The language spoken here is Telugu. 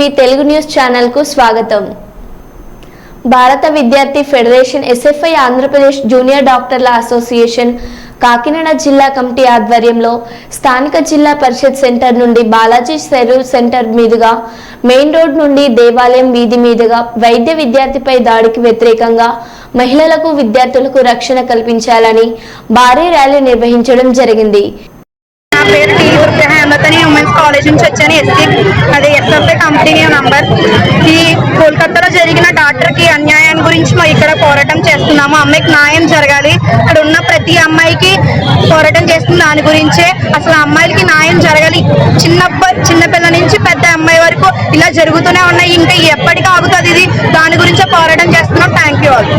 టీవీ తెలుగు న్యూస్ ఛానల్ కు స్వాగతం। భారత విద్యార్థి ఫెడరేషన్ ఎస్ఎఫ్ఐ ఆంధ్రప్రదేశ్ జూనియర్ డాక్టర్ల అసోసియేషన్ కాకినాడ జిల్లా కమిటీ ఆధ్వర్యంలో స్థానిక జిల్లా పరిషత్ సెంటర్ నుండి బాలాజీ సెరూర్ సెంటర్ మీదుగా మెయిన్ రోడ్ నుండి దేవాలయం వీధి మీదుగా వైద్య విద్యార్థిపై దాడికి వ్యతిరేకంగా మహిళలకు విద్యార్థులకు రక్షణ కల్పించాలని భారీ ర్యాలీ నిర్వహించడం జరిగింది। కాలేజ్ నుంచి వచ్చాను। అదే ఎస్ఎఫ్ఐ కంపెనీ నంబర్ ఈ కోల్కతాలో జరిగిన డాక్టర్ కి అన్యాయం గురించి ఇక్కడ పోరాటం చేస్తున్నాము। అమ్మాయికి న్యాయం జరగాలి, ఇక్కడ ఉన్న ప్రతి అమ్మాయికి పోరాటం చేస్తుంది దాని గురించే। అసలు అమ్మాయిలకి న్యాయం జరగాలి, చిన్నపిల్ల నుంచి పెద్ద అమ్మాయి వరకు ఇలా జరుగుతూనే ఉన్నాయి, ఇంకా ఎప్పటికీ ఆగుతుంది ఇది, దాని గురించే పోరాటం చేస్తున్నాం। Thank you all.